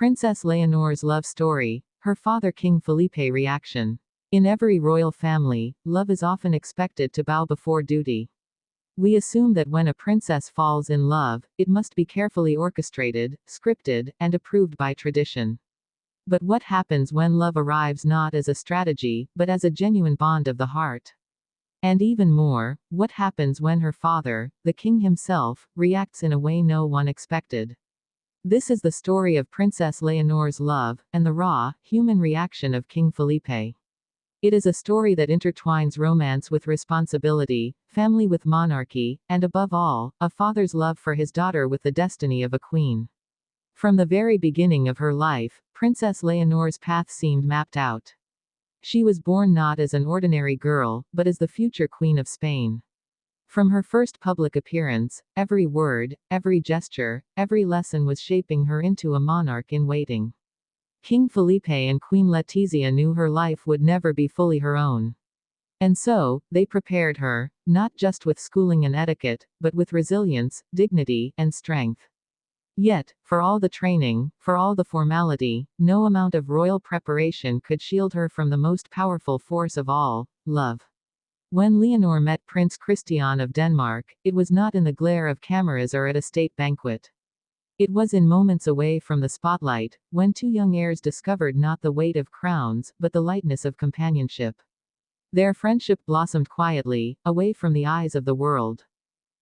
Princess Leonor's love story, her father King Felipe reaction. In every royal family, love is often expected to bow before duty. We assume that when a princess falls in love, it must be carefully orchestrated, scripted, and approved by tradition. But what happens when love arrives not as a strategy, but as a genuine bond of the heart? And even more, what happens when her father, the king himself, reacts in a way no one expected? This is the story of Princess Leonor's love, and the raw, human reaction of King Felipe. It is a story that intertwines romance with responsibility, family with monarchy, and above all, a father's love for his daughter with the destiny of a queen. From the very beginning of her life, Princess Leonor's path seemed mapped out. She was born not as an ordinary girl, but as the future Queen of Spain. From her first public appearance, every word, every gesture, every lesson was shaping her into a monarch in waiting. King Felipe and Queen Letizia knew her life would never be fully her own. And so, they prepared her, not just with schooling and etiquette, but with resilience, dignity, and strength. Yet, for all the training, for all the formality, no amount of royal preparation could shield her from the most powerful force of all, love. When Leonor met Prince Christian of Denmark, it was not in the glare of cameras or at a state banquet. It was in moments away from the spotlight, when two young heirs discovered not the weight of crowns, but the lightness of companionship. Their friendship blossomed quietly, away from the eyes of the world.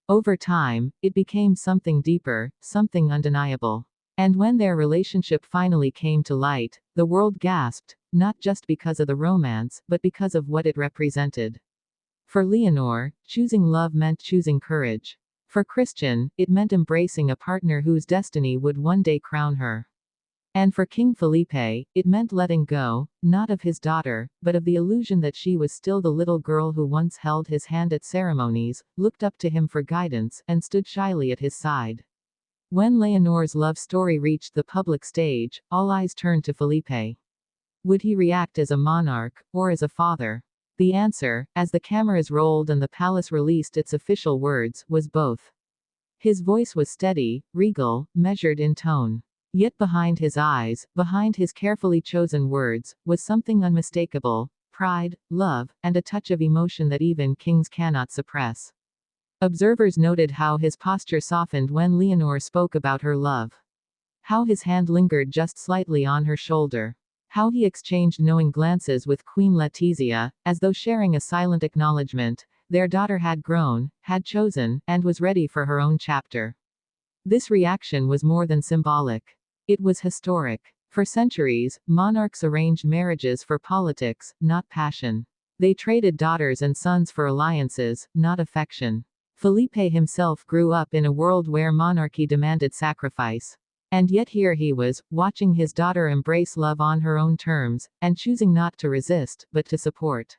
Over time, it became something deeper, something undeniable. And when their relationship finally came to light, the world gasped, not just because of the romance, but because of what it represented. For Leonor, choosing love meant choosing courage. For Christian, it meant embracing a partner whose destiny would one day crown her. And for King Felipe, it meant letting go, not of his daughter, but of the illusion that she was still the little girl who once held his hand at ceremonies, looked up to him for guidance, and stood shyly at his side. When Leonor's love story reached the public stage, all eyes turned to Felipe. Would he react as a monarch, or as a father? The answer, as the cameras rolled and the palace released its official words, was both. His voice was steady, regal, measured in tone. Yet behind his eyes, behind his carefully chosen words, was something unmistakable: pride, love, and a touch of emotion that even kings cannot suppress. Observers noted how his posture softened when Leonor spoke about her love. How his hand lingered just slightly on her shoulder. How he exchanged knowing glances with Queen Letizia, as though sharing a silent acknowledgement: their daughter had grown, had chosen, and was ready for her own chapter. This reaction was more than symbolic. It was historic. For centuries, monarchs arranged marriages for politics, not passion. They traded daughters and sons for alliances, not affection. Felipe himself grew up in a world where monarchy demanded sacrifice. And yet here he was, watching his daughter embrace love on her own terms, and choosing not to resist, but to support.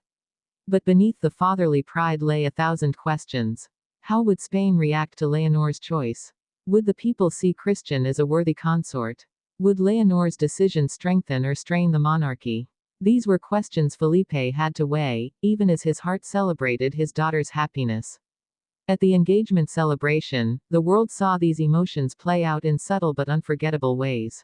But beneath the fatherly pride lay 1,000 questions. How would Spain react to Leonor's choice? Would the people see Christian as a worthy consort? Would Leonor's decision strengthen or strain the monarchy? These were questions Felipe had to weigh, even as his heart celebrated his daughter's happiness. At the engagement celebration, the world saw these emotions play out in subtle but unforgettable ways.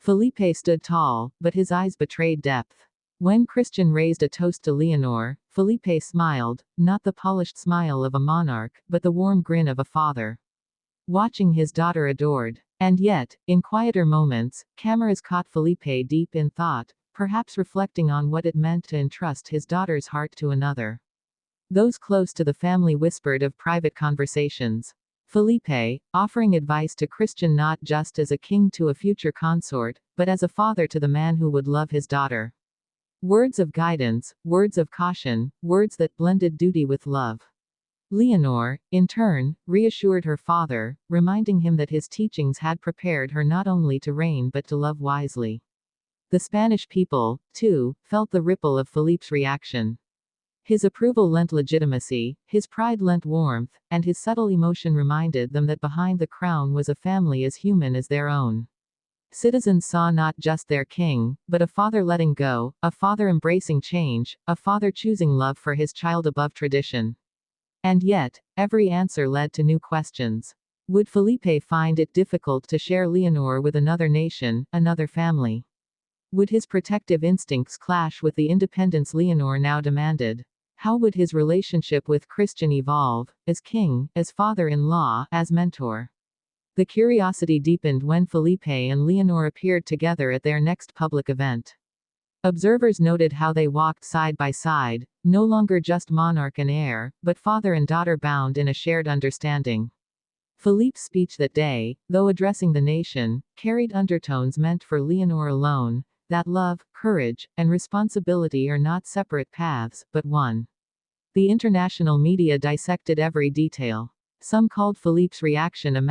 Felipe stood tall, but his eyes betrayed depth. When Christian raised a toast to Leonor, Felipe smiled, not the polished smile of a monarch, but the warm grin of a father. Watching his daughter adored. And yet, in quieter moments, cameras caught Felipe deep in thought, perhaps reflecting on what it meant to entrust his daughter's heart to another. Those close to the family whispered of private conversations. Felipe, offering advice to Christian not just as a king to a future consort, but as a father to the man who would love his daughter. Words of guidance, words of caution, words that blended duty with love. Leonor, in turn, reassured her father, reminding him that his teachings had prepared her not only to reign but to love wisely. The Spanish people, too, felt the ripple of Felipe's reaction. His approval lent legitimacy, his pride lent warmth, and his subtle emotion reminded them that behind the crown was a family as human as their own. Citizens saw not just their king, but a father letting go, a father embracing change, a father choosing love for his child above tradition. And yet, every answer led to new questions. Would Felipe find it difficult to share Leonor with another nation, another family? Would his protective instincts clash with the independence Leonor now demanded? How would his relationship with Christian evolve, as king, as father-in-law, as mentor? The curiosity deepened when Felipe and Leonor appeared together at their next public event. Observers noted how they walked side by side, no longer just monarch and heir, but father and daughter bound in a shared understanding. Felipe's speech that day, though addressing the nation, carried undertones meant for Leonor alone, that love, courage, and responsibility are not separate paths, but one. The international media dissected every detail. Some called Felipe's reaction a